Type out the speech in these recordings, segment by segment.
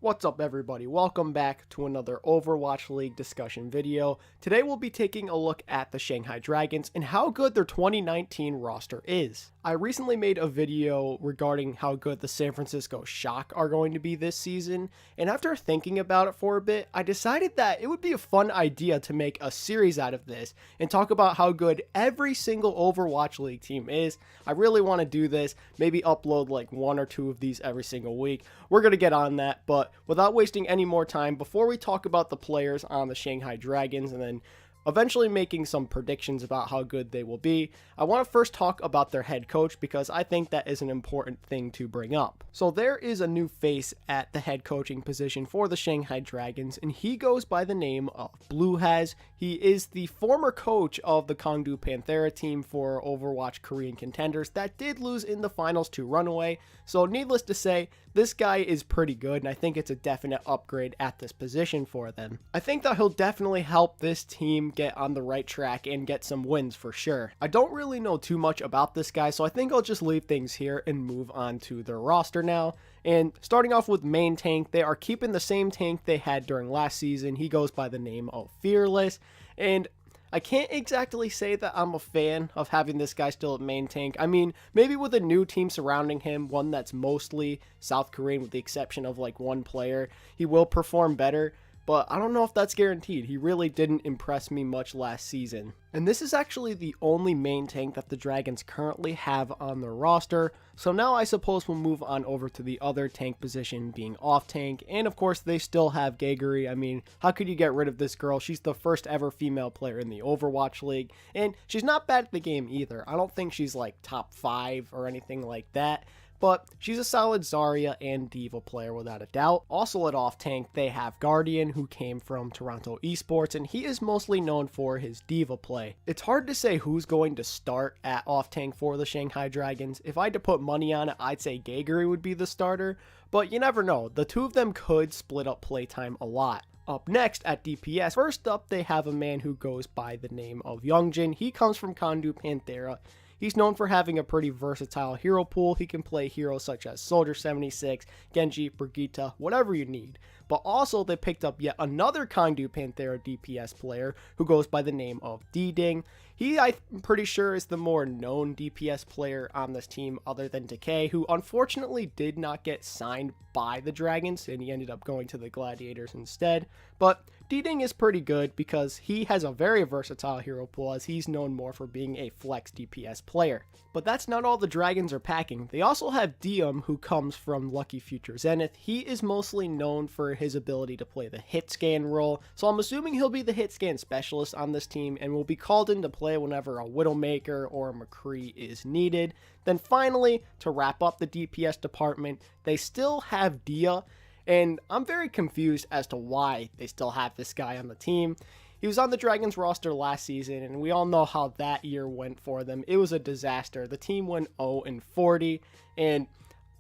What's up everybody, welcome back to another Overwatch League discussion video. Today we'll be taking a look at the Shanghai Dragons and how good their 2019 roster is. I recently made a video regarding how good the San Francisco Shock are going to be this season, and after thinking about it for a bit, I decided that it would be a fun idea to make a series out of this and talk about how good every single Overwatch League team is. I really want to do this, maybe upload like one or two of these every single week. We're going to get on that, but without wasting any more time, before we talk about the players on the Shanghai Dragons and then eventually making some predictions about how good they will be, I want to first talk about their head coach because I think that is an important thing to bring up. So there is a new face at the head coaching position for the Shanghai Dragons, and he goes by the name of Blue Has. He is the former coach of the Gangdu Panthera team for Overwatch Korean contenders that did lose in the finals to Runaway. So needless to say, this guy is pretty good, and I think it's a definite upgrade at this position for them. I think that he'll definitely help this team get on the right track and get some wins for sure. I don't really know too much about this guy, so I think I'll just leave things here and move on to their roster now. And starting off with main tank, they are keeping the same tank they had during last season. He goes by the name of Fearless, and I can't exactly say that I'm a fan of having this guy still at main tank. I mean, maybe with a new team surrounding him, one that's mostly South Korean with the exception of like one player, he will perform better. But I don't know if that's guaranteed. He really didn't impress me much last season. And this is actually the only main tank that the Dragons currently have on their roster. So now I suppose we'll move on over to the other tank position being off tank. And of course they still have Gagery. I mean, how could you get rid of this girl? She's the first ever female player in the Overwatch League. And she's not bad at the game either. I don't think she's like top 5 or anything like that. But she's a solid Zarya and Diva player without a doubt. Also at off tank, they have Guardian, who came from Toronto Esports, and he is mostly known for his Diva play. It's hard to say who's going to start at off tank for the Shanghai Dragons. If I had to put money on it, I'd say Gagery would be the starter, but you never know. The two of them could split up playtime a lot. Up next at DPS, first up they have a man who goes by the name of Youngjin. He comes from Gangdu Panthera. He's known for having a pretty versatile hero pool. He can play heroes such as Soldier 76, Genji, Brigitte, whatever you need. But also they picked up yet another Gangdu Panthera DPS player who goes by the name of D-Ding. He, I'm pretty sure, is the more known DPS player on this team other than Decay, who unfortunately did not get signed by the Dragons, and he ended up going to the Gladiators instead. But D-Ding is pretty good because he has a very versatile hero pool, as he's known more for being a flex DPS player. But that's not all the Dragons are packing. They also have Diem, who comes from Lucky Future Zenith. He is mostly known for his ability to play the hit scan role, so I'm assuming he'll be the hit scan specialist on this team and will be called into play whenever a Widowmaker or a McCree is needed. Then finally, to wrap up the DPS department, they still have Dia, and I'm very confused as to why they still have this guy on the team. He was on the Dragons roster last season, and we all know how that year went for them. It was a disaster. The team went 0-40, and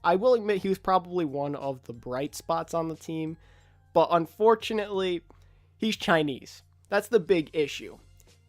I will admit he was probably one of the bright spots on the team, but unfortunately, he's Chinese. That's the big issue.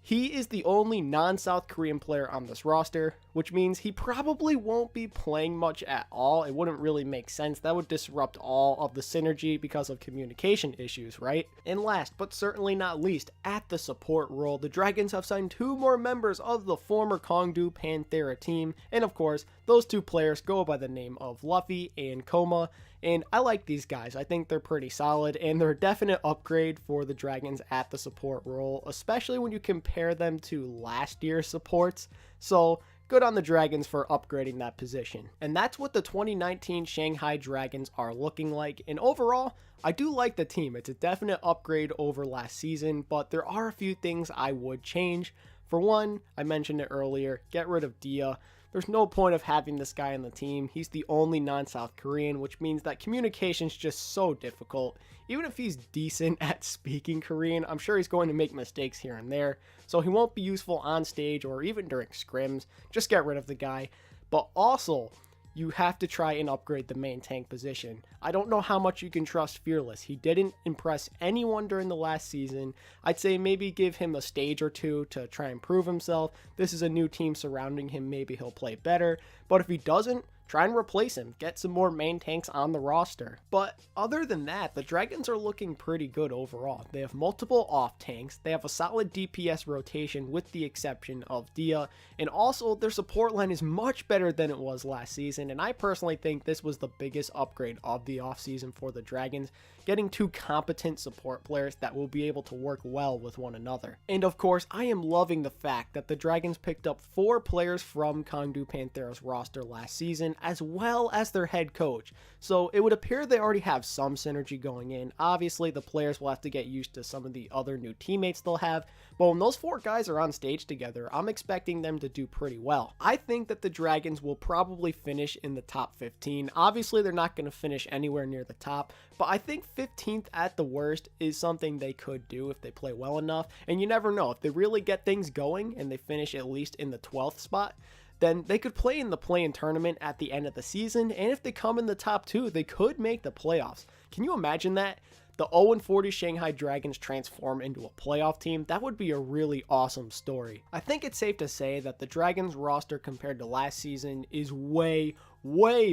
He is the only non-South Korean player on this roster, which means he probably won't be playing much at all. It wouldn't really make sense. That would disrupt all of the synergy because of communication issues, right? And last, but certainly not least, at the support role, the Dragons have signed 2 more members of the former Gangdu Panthera team, and of course, those 2 players go by the name of Luffy and Koma. And I like these guys. I think they're pretty solid, and they're a definite upgrade for the Dragons at the support role, especially when you compare them to last year's supports. So good on the Dragons for upgrading that position. And that's what the 2019 Shanghai Dragons are looking like. And overall, I do like the team. It's a definite upgrade over last season, but there are a few things I would change. For one, I mentioned it earlier, get rid of Dia. There's no point of having this guy on the team. He's the only non-South Korean, which means that communication's just so difficult. Even if he's decent at speaking Korean, I'm sure he's going to make mistakes here and there, so he won't be useful on stage or even during scrims. Just get rid of the guy. But also, you have to try and upgrade the main tank position. I don't know how much you can trust Fearless. He didn't impress anyone during the last season. I'd say maybe give him a stage or two to try and prove himself. This is a new team surrounding him. Maybe he'll play better. But if he doesn't, try and replace him, get some more main tanks on the roster. But other than that, the Dragons are looking pretty good overall. They have multiple off tanks, they have a solid DPS rotation with the exception of Dia, and also their support line is much better than it was last season, and I personally think this was the biggest upgrade of the offseason for the Dragons, getting two competent support players that will be able to work well with one another. And of course, I am loving the fact that the Dragons picked up 4 players from Chengdu Panthera's roster last season, as well as their head coach. So it would appear they already have some synergy going in. Obviously, the players will have to get used to some of the other new teammates they'll have, but when those 4 guys are on stage together, I'm expecting them to do pretty well. I think that the Dragons will probably finish in the top 15. Obviously, they're not going to finish anywhere near the top, but I think 15th at the worst is something they could do if they play well enough. And you never know, if they really get things going and they finish at least in the 12th spot, then they could play in the play-in tournament at the end of the season, and if they come in the top 2, they could make the playoffs. Can you imagine that? The 0-40 Shanghai Dragons transform into a playoff team? That would be a really awesome story. I think it's safe to say that the Dragons roster compared to last season is way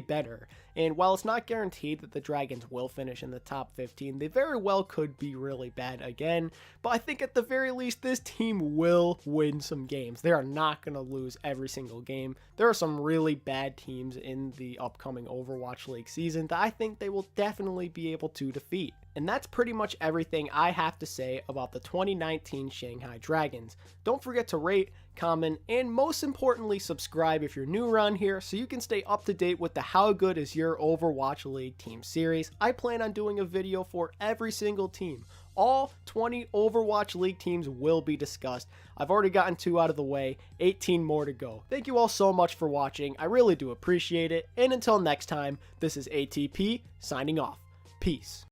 better, and while it's not guaranteed that the Dragons will finish in the top 15, they very well could be really bad again, but I think at the very least this team will win some games. They are not going to lose every single game. There are some really bad teams in the upcoming Overwatch League season that I think they will definitely be able to defeat. And that's pretty much everything I have to say about the 2019 Shanghai Dragons. Don't forget to rate, comment, and most importantly, subscribe if you're new around here so you can stay up to date with the How Good Is Your Overwatch League team series. I plan on doing a video for every single team. All 20 Overwatch League teams will be discussed. I've already gotten 2 out of the way, 18 more to go. Thank you all so much for watching. I really do appreciate it. And until next time, this is ATP signing off. Peace.